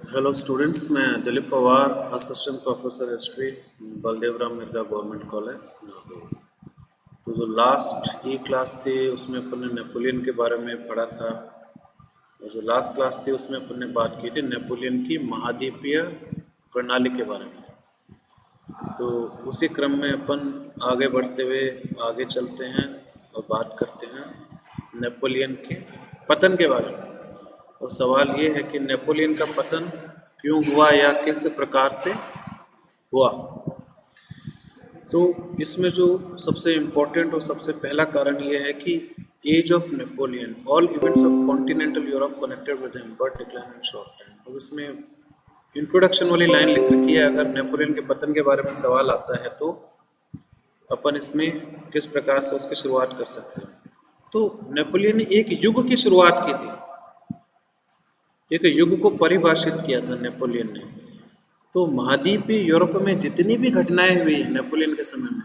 Hello students, मैं Dilip Pawar, assistant professor history, Baldev Ram Mirza government college Nagaur. तो जो लास्ट क्लास थी उसमें अपन ने नेपोलियन के बारे में पढ़ा था। और जो लास्ट क्लास थी उसमें अपन ने बात की थी नेपोलियन की महाद्वीपीय प्रणाली के बारे में। तो उसी क्रम में अपन आगे बढ़ते हुए आगे चलते हैं और बात करते हैं नेपोलियन के पतन के बारे में। और सवाल ये है कि नेपोलियन का पतन क्यों हुआ या किस प्रकार से हुआ। तो इसमें जो सबसे इम्पोर्टेंट और सबसे पहला कारण ये है कि age of Napoleon, all events of continental Europe connected with him but decline in short time. अब इसमें इंट्रोडक्शन वाली लाइन लिख रखी है, अगर नेपोलियन के पतन के बारे में सवाल आता है तो अपन इसमें किस प्रकार से उसकी शुरुआत कर सकते हैं। तो नेपोलियन ने एक युग की शुरुआत की थी, एक युग को परिभाषित किया था नेपोलियन ने। तो महाद्वीपीय यूरोप में जितनी भी घटनाएं हुई नेपोलियन के समय में,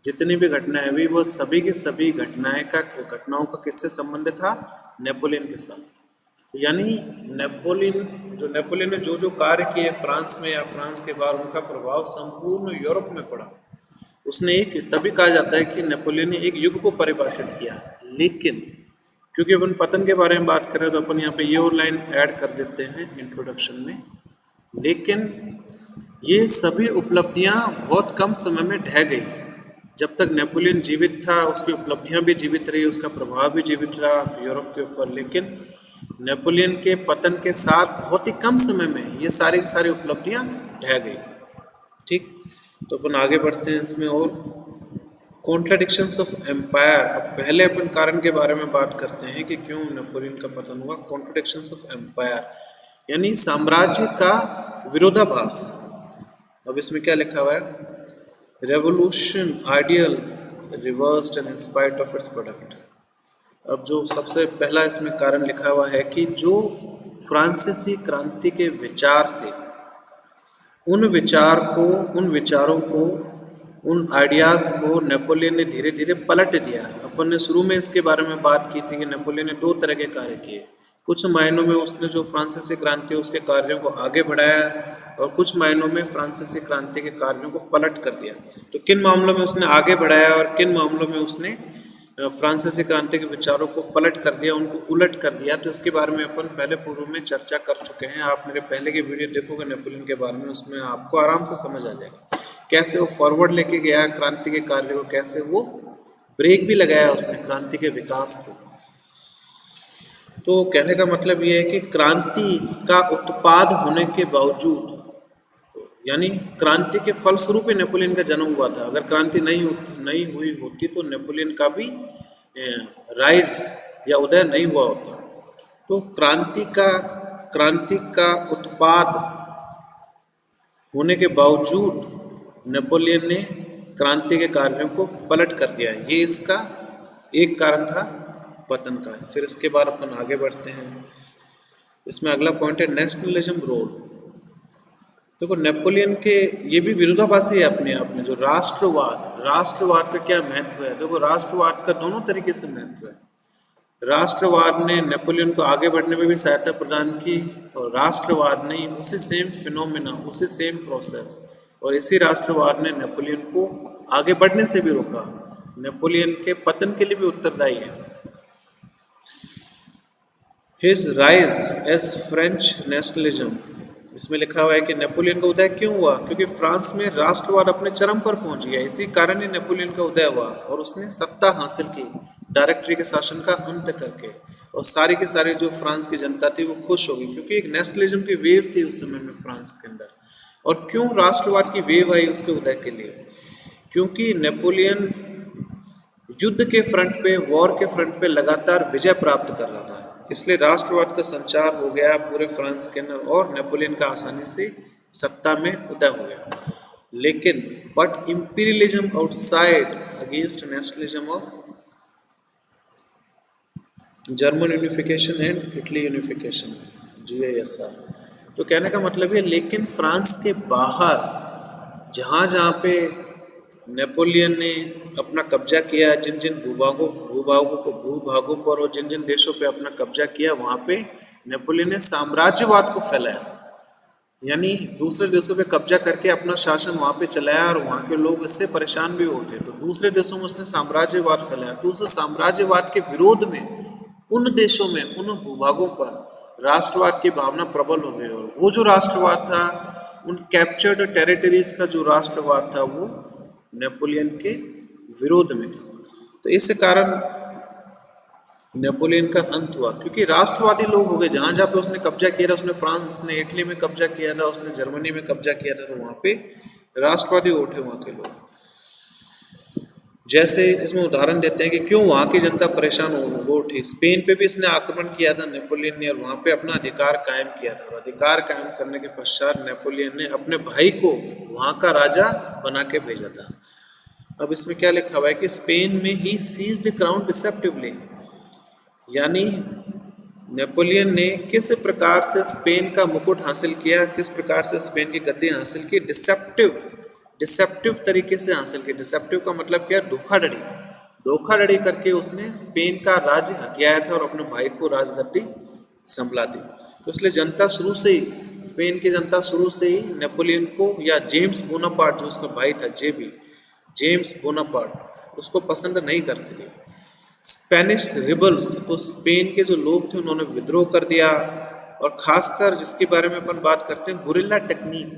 जितनी भी घटनाएं हुई वो सभी की सभी घटनाओं का किससे संबंध था? नेपोलियन के साथ। यानी नेपोलियन ने जो जो कार्य किए फ्रांस में या फ्रांस के बाहर, उनका प्रभाव संपूर्ण यूरोप में पड़ा। उसने एक तभी कहा जाता है कि नेपोलियन ने एक युग को परिभाषित किया। लेकिन क्योंकि अपन पतन के बारे में बात कर रहे हैं तो अपन यहाँ पे ये और लाइन ऐड कर देते हैं इंट्रोडक्शन में। लेकिन ये सभी उपलब्धियां बहुत कम समय में ढह गई। जब तक नेपोलियन जीवित था उसकी उपलब्धियां भी जीवित रही, उसका प्रभाव भी जीवित रहा यूरोप के ऊपर। लेकिन नेपोलियन के पतन के साथ बहुत ही कम समय में ये सारी की सारी उपलब्धियां ढह गई। ठीक, तो अपन आगे बढ़ते हैं इसमें। और कॉन्ट्राडिक्शंस ऑफ एम्पायर, अब पहले अपन कारण के बारे में बात करते हैं कि क्यों नेपोलियन का पतन हुआ। कॉन्ट्राडिक्शंस ऑफ एम्पायर यानी साम्राज्य का विरोधाभास। अब इसमें क्या लिखा हुआ है? Revolution ideal reversed and in spite of its product. अब जो सबसे पहला इसमें कारण लिखा हुआ है कि जो फ्रांसीसी क्रांति के विचार थे, उन विचारों को, उन आइडियाज़ को नेपोलियन ने धीरे धीरे पलट दिया। अपन ने शुरू में इसके बारे में बात की थी कि नेपोलियन ने दो तरह के कार्य किए। कुछ मायनों में उसने जो फ्रांसीसी क्रांति उसके कार्यों को आगे बढ़ाया और कुछ मायनों में फ्रांसीसी क्रांति के कार्यों को पलट कर दिया। तो किन मामलों में उसने आगे बढ़ाया और किन मामलों में उसने फ्रांसीसी क्रांति के विचारों को पलट कर दिया, उनको उलट कर दिया, तो इसके बारे में अपन पहले पूर्व में चर्चा कर चुके हैं। आप मेरे पहले के वीडियो देखोगे नेपोलियन के बारे में, उसमें आपको आराम से समझ आ जाएगा कैसे वो फॉरवर्ड लेके गया क्रांति के कार्य को, कैसे वो ब्रेक भी लगाया उसने क्रांति के विकास को। तो कहने का मतलब ये है कि क्रांति का उत्पाद होने के बावजूद, यानी क्रांति के फलस्वरूप ही नेपोलियन का जन्म हुआ था। अगर क्रांति नहीं हुई होती तो नेपोलियन का भी राइज या उदय नहीं हुआ होता। तो क्रांति का उत्पाद होने के बावजूद नेपोलियन ने क्रांति के कार्यों को पलट कर दिया। ये इसका एक कारण था पतन का। फिर इसके बाद अपन आगे बढ़ते हैं। इसमें अगला पॉइंट है नेशनलिज्म रोल। देखो नेपोलियन के ये भी विरोधाभासी है अपने आप में। जो राष्ट्रवाद का क्या महत्व है? देखो राष्ट्रवाद का दोनों तरीके से महत्व है। राष्ट्रवाद ने नेपोलियन को आगे बढ़ने में भी सहायता प्रदान की, और राष्ट्रवाद ने उसी सेम फिनोमिना, उसी सेम प्रोसेस और इसी राष्ट्रवाद ने नेपोलियन को आगे बढ़ने से भी रोका। नेपोलियन के पतन के लिए भी उत्तरदायी है। His rise age French nationalism, इसमें लिखा हुआ है कि नेपोलियन का उदय क्यों हुआ? क्योंकि फ्रांस में राष्ट्रवाद अपने चरम पर पहुंच गया। इसी कारण ही नेपोलियन का उदय हुआ और उसने सत्ता हासिल की डायरेक्टरी के शासन का अंत करके। और सारी की सारी जो फ्रांस की जनता थी वो खुश हो गई, क्योंकि एक नेशनलिज्म की वेव थी उस समय में फ्रांस के अंदर। और क्यों राष्ट्रवाद की वेव आई उसके उदय के लिए? क्योंकि नेपोलियन युद्ध के फ्रंट पे, वॉर के फ्रंट पे लगातार विजय प्राप्त कर रहा था। इसलिए राष्ट्रवाद का संचार हो गया पूरे फ्रांस के अंदर और नेपोलियन का आसानी से सत्ता में उदय हो गया। लेकिन but imperialism outside against nationalism of German unification and Italy unification, GISR। तो कहने का मतलब है लेकिन फ्रांस के बाहर जहाँ जहाँ पे नेपोलियन ने अपना कब्जा किया, जिन जिन भूभागों पर और जिन जिन देशों पे अपना कब्जा किया, वहाँ पे नेपोलियन ने साम्राज्यवाद को फैलाया। यानी दूसरे देशों पे कब्जा करके अपना शासन वहाँ पे चलाया और वहाँ के लोग इससे परेशान भी उठे। तो दूसरे देशों में उसने साम्राज्यवाद फैलाया। तो उस साम्राज्यवाद के विरोध में उन देशों में उन भूभागों पर राष्ट्रवाद की भावना प्रबल हो गई और वो जो राष्ट्रवाद था, उन कैप्चर्ड टेरिटरीज का जो राष्ट्रवाद था, वो नेपोलियन के विरोध में था। तो इस कारण नेपोलियन का अंत हुआ, क्योंकि राष्ट्रवादी लोग हो गए। जहां जहां पे उसने कब्जा किया था, उसने फ्रांस ने इटली में कब्जा किया था, उसने जर्मनी में कब्जा किया था, तो वहां पे राष्ट्रवादी उठे वहां के लोग। जैसे इसमें उदाहरण देते हैं कि क्यों वहां की जनता परेशान हो उठी। स्पेन पे भी इसने आक्रमण किया था नेपोलियन ने, और वहां पे अपना अधिकार कायम किया था। और अधिकार कायम करने के पश्चात नेपोलियन ने अपने भाई को वहां का राजा बना के भेजा था। अब इसमें क्या लिखा हुआ है कि स्पेन में ही सीज्ड क्राउन डिसेप्टिवली, यानी नेपोलियन ने किस प्रकार से स्पेन का मुकुट हासिल किया, किस प्रकार से स्पेन की गद्दी हासिल की, डिसेप्टिव तरीके से हासिल की। डिसेप्टिव का मतलब क्या है? धोखाधड़ी। धोखाधड़ी करके उसने स्पेन का राज्य हथियाया था और अपने भाई को राजगद्दी संभला दी। तो इसलिए जनता शुरू से ही, स्पेन की जनता शुरू से ही नेपोलियन को, या जेम्स बोनापार्ट जो उसका भाई था, जेम्स बोनापार्ट, उसको पसंद नहीं करते थे। स्पेनिश रिबल्स, तो स्पेन के जो लोग थे उन्होंने विद्रोह कर दिया। और खासकर जिसके बारे में अपन बात करते हैं, गुरिल्ला टेक्निक।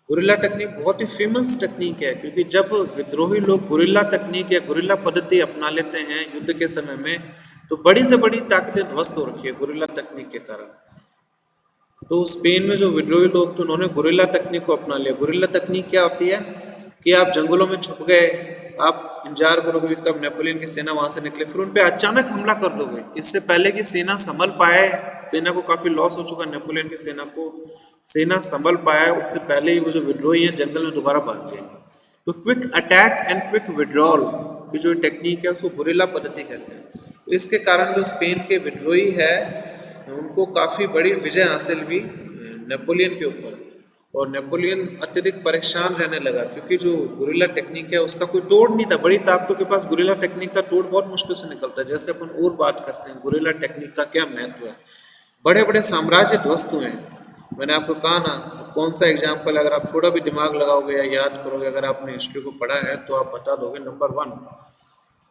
गुरिल्ला टेक्निक बहुत ही फेमस टेक्निक है, क्योंकि जब विद्रोही लोग गुरिल्ला तकनीक या गुरिल्ला पद्धति अपना लेते हैं युद्ध के समय में, तो बड़ी से बड़ी ताकतें ध्वस्त हो रखी है गुरिल्ला तकनीक के कारण। तो स्पेन में जो विद्रोही लोग थे उन्होंने गुरिल्ला तकनीक को अपना लिया। गुरिल्ला तकनीक क्या होती है कि आप जंगलों में छुप गए, आप इंतजार करोगे कब नेपोलियन की सेना वहां से निकले, फिर उन पे अचानक हमला कर दोगे। इससे पहले कि सेना संभल पाए, सेना को काफी लॉस हो चुका, नेपोलियन की सेना को, सेना संभल पाया, उससे पहले ही वो जो विद्रोही है जंगल में दोबारा भाग जाएंगे। तो quick attack and quick withdrawal की जो टेक्निक है उसको गुरिल्ला पद्धति कहते हैं। तो इसके कारण जो स्पेन के विद्रोही है उनको काफी बड़ी विजय हासिल हुई नेपोलियन के ऊपर। और नेपोलियन अत्यधिक परेशान रहने लगा, क्योंकि जो गुरिल्ला टेक्निक है उसका कोई तोड़ नहीं था। बड़ी ताकतों के पास गुरिल्ला टेक्निक का तोड़ बहुत मुश्किल से निकलता है। जैसे अपन और बात करते हैं गुरिल्ला टेक्निक का क्या महत्व है। बड़े बड़े साम्राज्य ध्वस्त हुए हैं। मैंने आपको कहा ना, कौन सा एग्जाम्पल अगर आप थोड़ा भी दिमाग लगाओगे या याद करोगे, अगर आपने हिस्ट्री को पढ़ा है तो आप बता दोगे। नंबर 1,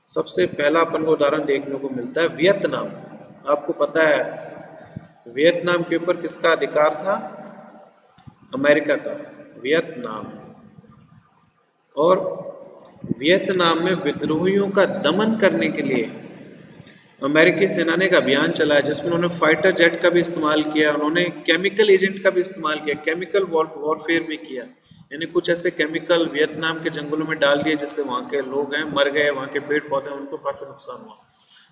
सबसे पहला अपन को उदाहरण देखने को मिलता है वियतनाम। आपको पता है वियतनाम के ऊपर किसका अधिकार था? अमेरिका का। वियतनाम, और वियतनाम में विद्रोहियों का दमन करने के लिए अमेरिकी सेना ने एक अभियान चलाया, जिसमें उन्होंने फाइटर जेट का भी इस्तेमाल किया, उन्होंने केमिकल एजेंट का भी इस्तेमाल किया, केमिकल वॉरफेयर भी किया। यानी कुछ ऐसे केमिकल वियतनाम के जंगलों में डाल दिए जिससे वहाँ के लोग हैं मर गए, वहाँ के पेड़ पौधे उनको काफ़ी नुकसान हुआ।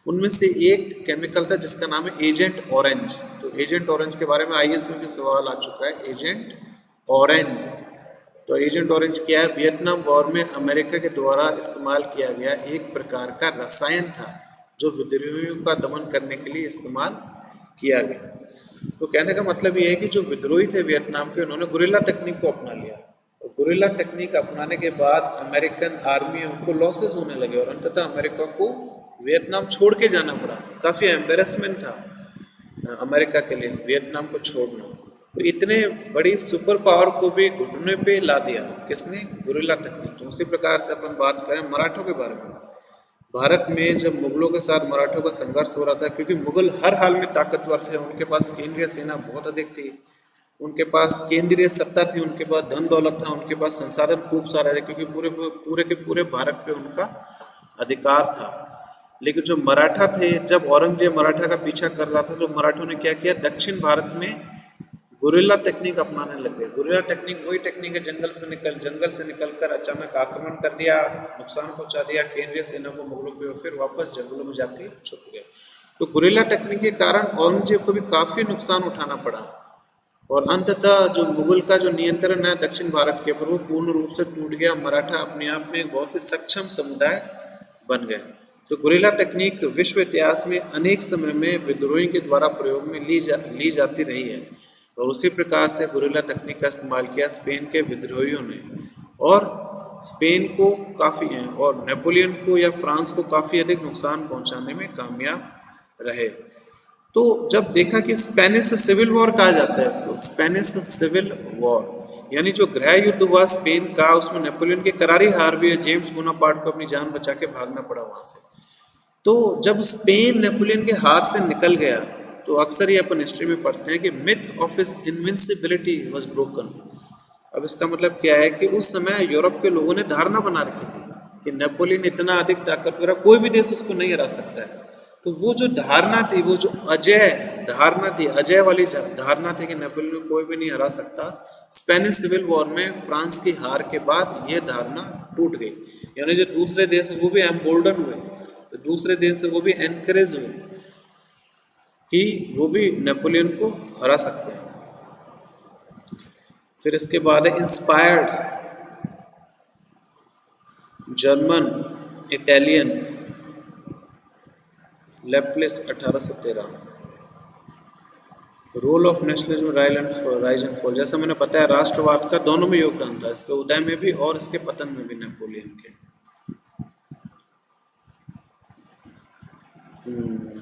उनमें से एक केमिकल था जिसका नाम है एजेंट ऑरेंज। तो एजेंट ऑरेंज के बारे में आईएएस में भी सवाल आ चुका है, एजेंट ऑरेंज। तो एजेंट ऑरेंज क्या है? वियतनाम वॉर में अमेरिका के द्वारा इस्तेमाल किया गया एक प्रकार का रसायन था जो विद्रोहियों का दमन करने के लिए इस्तेमाल किया गया। तो कहने का मतलब ये है कि जो विद्रोही थे वियतनाम के, उन्होंने गुरिल्ला तकनीक को अपना लिया। और गुरिल्ला तकनीक अपनाने के बाद अमेरिकन आर्मी उनको लॉसेस होने लगे और अंततः अमेरिका को वियतनाम छोड़ के जाना पड़ा। काफ़ी एम्बेरसमेंट था अमेरिका के लिए वियतनाम को छोड़ना। तो इतने बड़ी सुपर पावर को भी घुटने पे ला दिया किसने? गुरिल्ला तकनीक। तो उसी प्रकार से अपन बात करें मराठों के बारे में। भारत में जब मुगलों के साथ मराठों का संघर्ष हो रहा था, क्योंकि मुगल हर हाल में ताकतवर थे, उनके पास केंद्रीय सेना बहुत अधिक थी, उनके पास केंद्रीय सत्ता थी, उनके पास धन दौलत था, उनके पास संसाधन खूब सारे थे, क्योंकि पूरे के पूरे भारत पे उनका अधिकार था। लेकिन जो मराठा थे, जब औरंगजेब मराठा का पीछा कर रहा था, तो मराठों ने क्या किया? दक्षिण भारत में गुरिल्ला टेक्निक अपनाने लग गए। गुरिल्ला टेक्निक वही टेक्निक है, जंगल से निकलकर अचानक आक्रमण कर दिया, नुकसान पहुंचा दिया केंद्रीय सेना को मुगलों की, और फिर वापस जंगलों में जाके छुप गए। तो गुरिल्ला टेक्निक के कारण औरंगजेब को भी काफी नुकसान उठाना पड़ा, और अंततः जो मुगल का जो नियंत्रण है दक्षिण भारत के ऊपर, वो पूर्ण रूप से टूट गया। मराठा अपने आप में एक बहुत ही सक्षम समुदाय बन गए। तो गुरिल्ला टेक्निक विश्व इतिहास में अनेक समय में विद्रोहियों के द्वारा प्रयोग में ली जाती रही है। और उसी प्रकार से गुरिल्ला तकनीक का इस्तेमाल किया स्पेन के विद्रोहियों ने, और स्पेन को काफ़ी और नेपोलियन को या फ्रांस को काफ़ी अधिक नुकसान पहुंचाने में कामयाब रहे। तो जब देखा कि स्पेनिश सिविल वॉर कहा जाता है इसको, स्पेनिश सिविल वॉर, यानी जो गृह युद्ध हुआ स्पेन का, उसमें नेपोलियन की करारी हार भी है, जेम्स बोनापार्ट को अपनी जान बचा के भागना पड़ा वहां से। तो जब स्पेन नेपोलियन के हाथ से निकल गया, तो अक्सर ये अपन हिस्ट्री में पढ़ते हैं कि myth of his invincibility was broken. अब इसका मतलब क्या है कि उस समय यूरोप के लोगों ने धारणा बना रखी थी कि नेपोलियन इतना अधिक ताकतवर है, कोई भी देश उसको नहीं हरा सकता है। तो वो जो धारणा थी, वो जो अजय धारणा थी, अजय वाली धारणा थी कि नेपोलियन को कोई भी नहीं हरा सकता, स्पेनिश सिविल वॉर में फ्रांस की हार के बाद ये धारणा टूट गई। यानी जो दूसरे देश हैं वो भी एम्बोल्डन हुए, तो दूसरे देश से वो भी एनकरेज हुए कि वो भी नेपोलियन को हरा सकते हैं। फिर इसके बाद है inspired German Italian Leipzig 1813, role of nationalism rise and fall. जैसा मैंने बताया, राष्ट्रवाद का दोनों में योगदान था, इसके उदय में भी और इसके पतन में भी नेपोलियन के।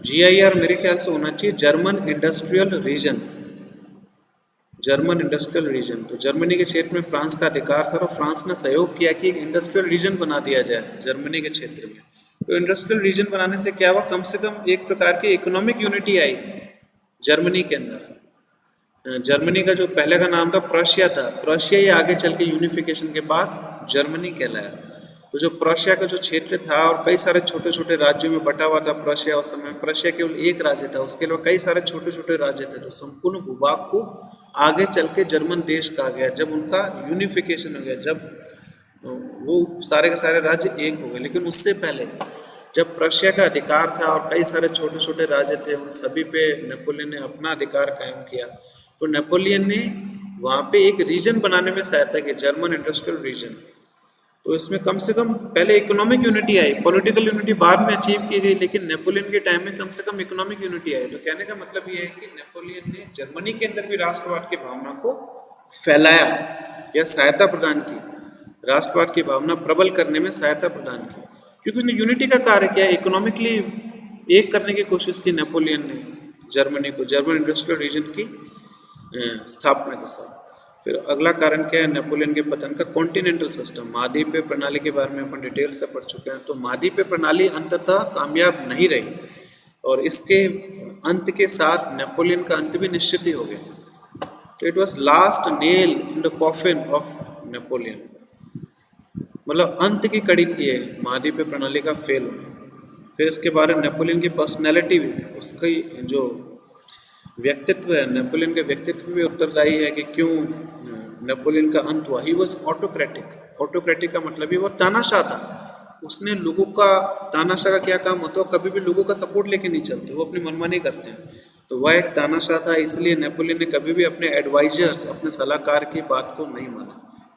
GIR मेरे ख्याल से होना चाहिए German industrial region, German industrial region. तो जर्मनी के क्षेत्र में फ्रांस का अधिकार था और फ्रांस ने सहयोग किया कि एक इंडस्ट्रियल रीजन बना दिया जाए जर्मनी के क्षेत्र में। तो इंडस्ट्रियल रीजन बनाने से क्या हुआ, कम से कम एक प्रकार की इकोनॉमिक यूनिटी आई जर्मनी के अंदर। जर्मनी का जो पहले का नाम था प्रशिया था, प्रशिया ही आगे चल के यूनिफिकेशन के बाद जर्मनी कहलाया। तो जो प्रशिया का जो क्षेत्र था और कई सारे छोटे छोटे राज्यों में बटा हुआ था प्रशिया, उस समय प्रशिया केवल एक राज्य था, उसके अलावा कई सारे छोटे छोटे राज्य थे। तो संपूर्ण भूभाग को आगे चल के जर्मन देश कहा गया जब उनका यूनिफिकेशन हो गया, जब वो सारे के सारे राज्य एक हो गए। लेकिन उससे पहले जब प्रशिया का अधिकार था और कई सारे छोटे छोटे राज्य थे, उन सभी पे नेपोलियन ने अपना अधिकार कायम किया। तो नेपोलियन ने वहाँ पे एक रीजन बनाने में सहायता की, जर्मन इंडस्ट्रियल रीजन। तो इसमें कम से कम पहले इकोनॉमिक यूनिटी आई, पॉलिटिकल यूनिटी बाद में अचीव की गई, लेकिन नेपोलियन के टाइम में कम से कम इकोनॉमिक यूनिटी आई। तो कहने का मतलब ये है कि नेपोलियन ने जर्मनी के अंदर भी राष्ट्रवाद की भावना को फैलाया या सहायता प्रदान की, राष्ट्रवाद की भावना प्रबल करने में सहायता प्रदान की, क्योंकि उसने यूनिटी का कार्य किया, इकोनॉमिकली एक करने की कोशिश की नेपोलियन ने जर्मनी को, जर्मन इंडस्ट्रियल रीजन की स्थापना के साथ। फिर अगला कारण क्या है नेपोलियन के पतन का, कॉन्टिनेंटल सिस्टम, महाद्वीपीय प्रणाली के बारे में अपन डिटेल से पढ़ चुके हैं। तो महाद्वीपीय प्रणाली अंततः कामयाब नहीं रही और इसके अंत के साथ नेपोलियन का अंत भी निश्चित ही हो गया। तो it was last nail in the coffin of Napoleon, मतलब अंत की कड़ी थी ये महाद्वीपीय प्रणाली का फेल होना। फिर इसके बारे में नेपोलियन की पर्सनैलिटी भी, उसकी जो व्यक्तित्व है, नेपोलियन के व्यक्तित्व भी उत्तरदायी है कि क्यों नेपोलियन का अंत हुआ। ही वॉज ऑटोक्रेटिक, ऑटोक्रेटिक का मतलब ही वो तानाशाह था। उसने लोगों का, तानाशाह का क्या काम होता है, कभी भी लोगों का सपोर्ट लेके नहीं चलते, वो अपनी मनमानी करते हैं। तो वह एक तानाशाह था, इसलिए नेपोलियन ने कभी भी अपने एडवाइजर्स, अपने सलाहकार की बात को नहीं माना।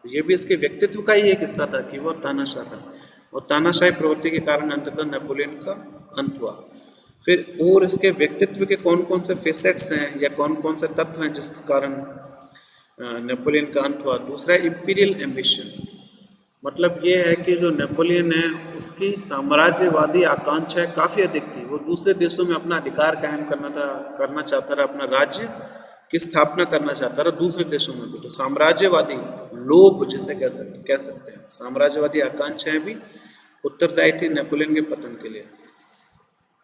ये भी इसके व्यक्तित्व का ही एक हिस्सा था कि वह तानाशाह था, और तानाशाही प्रवृत्ति के कारण अंततः नेपोलियन का अंत हुआ। फिर और इसके व्यक्तित्व के कौन कौन से फेसेट्स हैं या कौन कौन से तत्व हैं जिसके कारण नेपोलियन का अंत हुआ। दूसरा है इंपीरियल एम्बिशन, मतलब ये है कि जो नेपोलियन है उसकी साम्राज्यवादी आकांक्षाएं काफ़ी अधिक थी। वो दूसरे देशों में अपना अधिकार कायम करना चाहता रहा, अपना राज्य की स्थापना करना चाहता रहा दूसरे देशों में भी। तो साम्राज्यवादी लोभ जिसे कह सकते हैं, साम्राज्यवादी आकांक्षाएं भी उत्तरदायी थी नेपोलियन के पतन के लिए।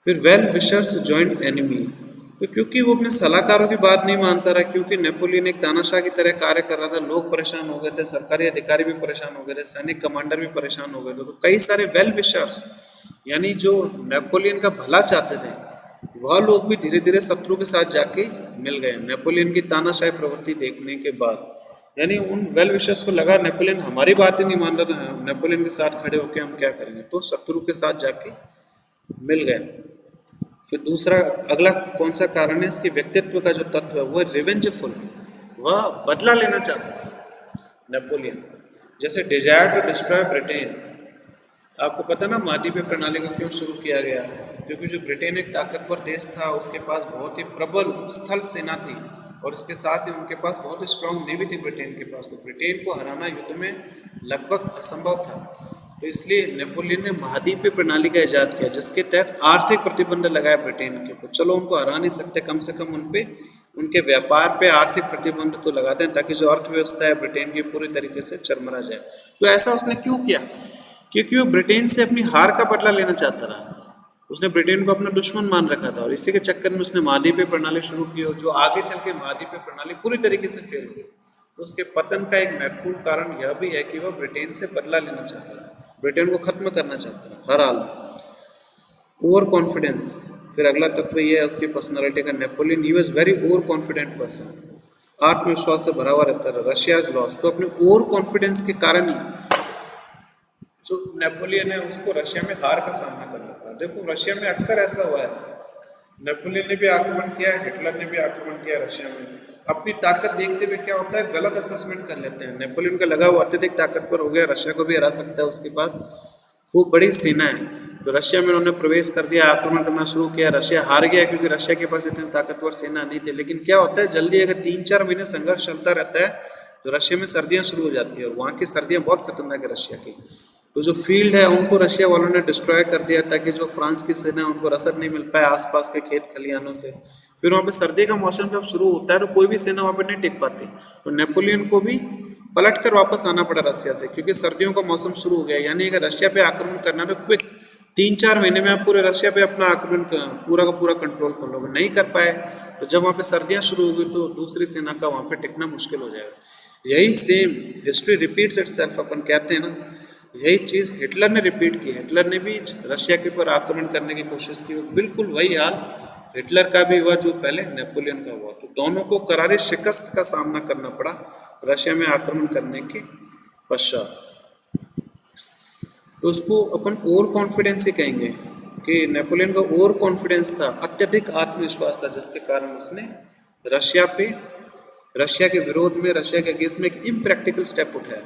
फिर वेल विशर्स जॉइंट एनिमी, तो क्योंकि वो अपने सलाहकारों की बात नहीं मानता रहा, क्योंकि नेपोलियन एक तानाशाह की तरह कार्य कर रहा था, लोग परेशान हो गए थे, सरकारी अधिकारी भी परेशान हो गए थे, सैनिक कमांडर भी परेशान हो गए थे। तो कई सारे वेल विशर्स यानी जो नेपोलियन का भला चाहते थे, वह लोग भी धीरे धीरे शत्रु के साथ जाके मिल गए नेपोलियन की तानाशाही प्रवृत्ति देखने के बाद। यानी उन वेल विशर्स को लगा नेपोलियन हमारी बात ही नहीं मान रहा था, नेपोलियन के साथ खड़े होकर हम क्या करेंगे, तो शत्रु के साथ जाके मिल गए। फिर दूसरा अगला कौन सा कारण है, इसके व्यक्तित्व का जो तत्व है वह रिवेंजफुल, वह बदला लेना चाहता है नेपोलियन। जैसे डिजायर टू डिस्ट्रॉय ब्रिटेन, आपको पता ना महाद्वीपीय प्रणाली को क्यों शुरू किया गया, क्योंकि जो ब्रिटेन एक ताकतवर देश था, उसके पास बहुत ही प्रबल स्थल सेना थी और इसके साथ ही उनके पास बहुत ही स्ट्रांग नेवी थी ब्रिटेन के पास। तो ब्रिटेन को हराना युद्ध में लगभग असंभव था, तो इसलिए नेपोलियन ने महाद्वीपीय प्रणाली का इजाद किया, जिसके तहत आर्थिक प्रतिबंध लगाए ब्रिटेन के ऊपर। चलो उनको हरा नहीं सकते, कम से कम उन पे उनके व्यापार पे आर्थिक प्रतिबंध तो लगा दें, ताकि जो अर्थव्यवस्था है ब्रिटेन की पूरी तरीके से चरमरा जाए। तो ऐसा उसने क्यों किया? क्योंकि वो ब्रिटेन से अपनी हार का बदला लेना चाहता रहा। उसने ब्रिटेन को अपना दुश्मन मान रखा था, और इसी के चक्कर में उसने महाद्वीपीय प्रणाली शुरू की, और जो आगे चल के महाद्वीपीय प्रणाली पूरी तरीके से फेल हो गई। तो उसके पतन का एक महत्वपूर्ण कारण यह भी है कि वह ब्रिटेन से बदला लेना चाहता था, ब्रिटेन को खत्म करना चाहता था हर हाल। ओवर कॉन्फिडेंस, फिर अगला तत्व यह है उसकी पर्सनालिटी का। Napoleon he was very over confident person, आत्मविश्वास से भरा हुआ रहता था। रशियाज लॉस, तो अपने ओवर कॉन्फिडेंस के कारण ही जो नेपोलियन है उसको रशिया में हार का सामना करना पड़ा। देखो रशिया में अक्सर ऐसा हुआ है, नेपोलियन ने भी आक्रमण किया, हिटलर ने भी आक्रमण किया रशिया में। अपनी ताकत देखते हुए क्या होता है, गलत असेसमेंट कर लेते हैं। नेपोलियन का लगा वो अत्यधिक ताकतवर हो गया, रशिया को भी हरा सकता है, उसके पास खूब बड़ी सेना है। तो रशिया में उन्होंने प्रवेश कर दिया, आक्रमण करना शुरू किया। रशिया हार गया क्योंकि रशिया के पास इतनी ताकतवर सेना नहीं थी। लेकिन क्या होता है, जल्दी अगर 3-4 महीने संघर्ष चलता रहता है तो रशिया में सर्दियां शुरू हो जाती है, और वहाँ की सर्दियां बहुत खतरनाक है रशिया की। तो जो फील्ड है उनको रशिया वालों ने डिस्ट्रॉय कर दिया, ताकि जो फ्रांस की सेना है उनको रसद नहीं मिल पाए आसपास के खेत खलिहानों से। फिर वहाँ पे सर्दी का मौसम जब शुरू होता है तो कोई भी सेना वहाँ पे नहीं टिक पाती। तो नेपोलियन को भी पलट कर वापस आना पड़ा रशिया से, क्योंकि सर्दियों का मौसम शुरू हो गया। यानी अगर रशिया पे आक्रमण करना तो क्विक 3-4 महीने में आप पूरे रशिया पे अपना आक्रमण पूरा का पूरा कंट्रोल कर लोगे। नहीं कर पाए तो जब वहाँ पे सर्दियाँ शुरू हो गई तो दूसरी सेना का वहाँ पे टिकना मुश्किल हो जाएगा। यही सेम हिस्ट्री रिपीट्स इटसेल्फ, अपन कहते हैं ना, यही चीज़ हिटलर ने रिपीट की। हिटलर ने भी रशिया के ऊपर आक्रमण करने की कोशिश की, बिल्कुल वही हाल हिटलर का भी हुआ जो पहले नेपोलियन का हुआ। तो दोनों को करारी शिकस्त का सामना करना पड़ा रशिया में आक्रमण करने के पश्चात। तो उसको अपन ओवर कॉन्फिडेंस ही कहेंगे कि नेपोलियन का ओवर कॉन्फिडेंस था, अत्यधिक आत्मविश्वास था, जिसके कारण उसने रशिया के विरोध में, रशिया के अगेंस्ट में एक इम्प्रैक्टिकल स्टेप उठाया,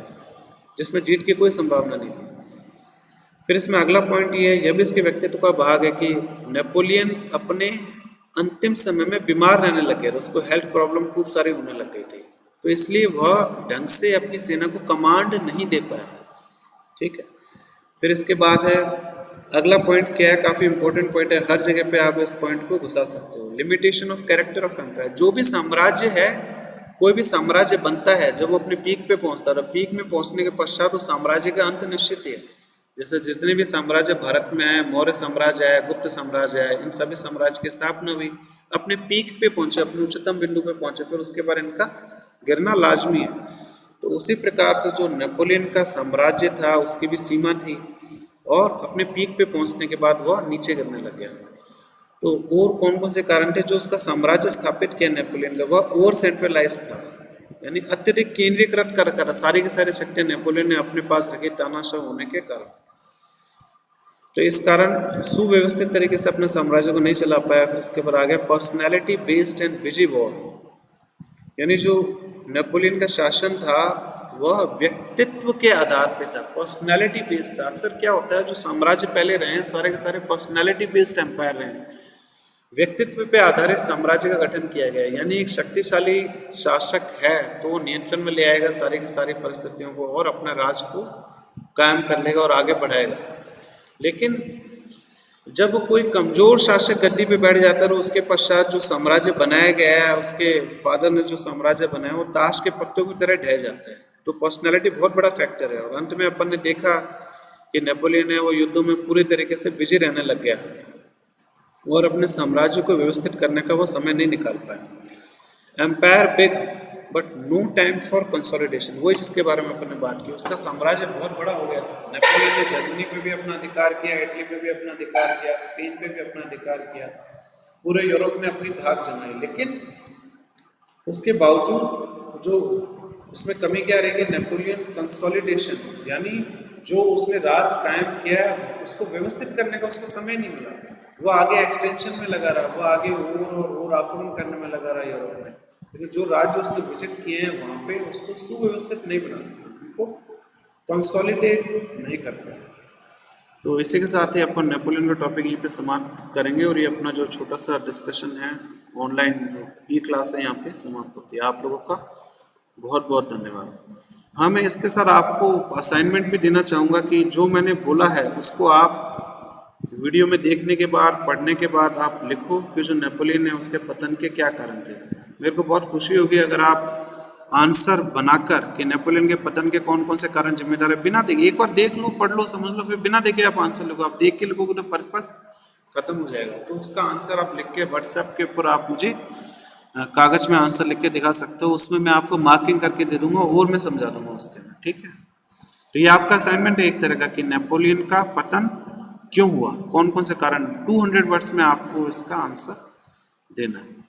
जिसमें जीत की कोई संभावना नहीं थी। फिर इसमें अगला पॉइंट ये है, यह भी इसके व्यक्तित्व का भाग है कि नेपोलियन अपने अंतिम समय में बीमार रहने लग गया, उसको हेल्थ प्रॉब्लम खूब सारी होने लग गई थी। तो इसलिए वह ढंग से अपनी सेना को कमांड नहीं दे पाया। ठीक है, फिर इसके बाद है अगला पॉइंट क्या है, काफ़ी इंपॉर्टेंट पॉइंट है, हर जगह पे आप इस पॉइंट को घुसा सकते हो। Limitation of character of empire. जो भी साम्राज्य है, कोई भी साम्राज्य बनता है जब वो अपने पीक पे पहुंचता है, पीक में पहुंचने के पश्चात उस साम्राज्य का अंत निश्चित है। जैसे जितने भी साम्राज्य भारत में आए, मौर्य साम्राज्य आए, गुप्त साम्राज्य आए, इन सभी साम्राज्य की स्थापना हुई, अपने पीक पे पहुंचे, अपने उच्चतम बिंदु पे पहुंचे, फिर उसके बाद इनका गिरना लाजमी है। तो उसी प्रकार से जो नेपोलियन का साम्राज्य था उसकी भी सीमा थी, और अपने पीक पे पहुंचने के बाद वह नीचे गिरने लग गया। तो और कौन कौन से कारण थे जो उसका साम्राज्य स्थापित किया नेपोलियन का? वह ओवर सेंट्रलाइज था, यानी अत्यधिक केंद्रीकृत कर कर सारी की सारी शक्तियां नेपोलियन ने अपने पास रखी, तानाशाह होने के कारण। तो इस कारण सुव्यवस्थित तरीके से अपने साम्राज्य को नहीं चला पाया। फिर इसके बाद आ गया personality based and busy war, यानी जो नेपोलियन का शासन था वह व्यक्तित्व के आधार पे था, पर्सनैलिटी बेस्ड था। अक्सर क्या होता है, जो साम्राज्य पहले रहे हैं सारे के सारे पर्सनैलिटी बेस्ड एम्पायर रहे हैं, व्यक्तित्व पे आधारित साम्राज्य का गठन किया गया है। यानी एक शक्तिशाली शासक है तो वो नियंत्रण में ले आएगा सारी की सारी परिस्थितियों को, और अपने राज को कायम कर लेगा और आगे बढ़ाएगा। लेकिन जब कोई कमजोर शासक गद्दी पे बैठ जाता है तो उसके पश्चात जो साम्राज्य बनाया गया है, उसके फादर ने जो साम्राज्य बनाया, वो ताश के पत्तों की तरह ढह जाता है। तो पर्सनैलिटी बहुत बड़ा फैक्टर है, और अंत में अपन ने देखा कि नेपोलियन है वो युद्धों में पूरी तरीके से बिजी रहने लग गया, और अपने साम्राज्य को व्यवस्थित करने का वो समय नहीं निकाल पाया। Empire big but no time for consolidation, वही जिसके बारे में अपन ने बात की। उसका साम्राज्य बहुत बड़ा हो गया था। नेपोलियन ने जर्मनी पे भी अपना अधिकार किया, इटली पे भी अपना अधिकार किया, स्पेन पे भी अपना अधिकार किया, पूरे यूरोप में अपनी धाक जमाई। लेकिन उसके बावजूद जो उसमें कमी क्या रहेगी, नेपोलियन कंसोलिडेशन, यानी जो उसने राज कायम किया उसको व्यवस्थित करने का उसको समय नहीं मिला। वो आगे एक्सटेंशन में लगा रहा, वो आगे और आक्रमण करने में लगा रहा यूरोप में। लेकिन जो राज्य उसने विजिट किए हैं वहाँ पे उसको सुव्यवस्थित नहीं बना सके, उनको कंसोलिडेट नहीं कर पाए। तो इसी के साथ ही अपन नेपोलियन का टॉपिक यहीं पे समाप्त करेंगे, और ये अपना जो छोटा सा डिस्कशन है ऑनलाइन जो ई क्लास है यहाँ पे समाप्त होती है। आप लोगों का बहुत बहुत धन्यवाद। हाँ, मैं इसके साथ आपको असाइनमेंट भी देना चाहूँगा कि जो मैंने बोला है उसको आप वीडियो में देखने के बाद, पढ़ने के बाद आप लिखो कि जो नेपोलियन है उसके पतन के क्या कारण थे। मेरे को बहुत खुशी होगी अगर आप आंसर बनाकर कि नेपोलियन के पतन के कौन कौन से कारण जिम्मेदार है, बिना देखे एक बार देख लो, पढ़ लो, समझ लो, फिर बिना देखे आप आंसर लिखो। आप देख के लिखोगे तो पर्पस खत्म हो जाएगा। तो उसका आंसर आप लिख के व्हाट्सएप के ऊपर आप मुझे कागज में आंसर लिख के दिखा सकते हो। उसमें मैं आपको मार्किंग करके दे दूंगा और मैं समझा दूंगा उसके में, ठीक है। तो ये आपका असाइनमेंट है एक तरह का कि नेपोलियन का पतन क्यों हुआ, कौन कौन से कारण, 200 वर्ड्स में आपको इसका आंसर देना है।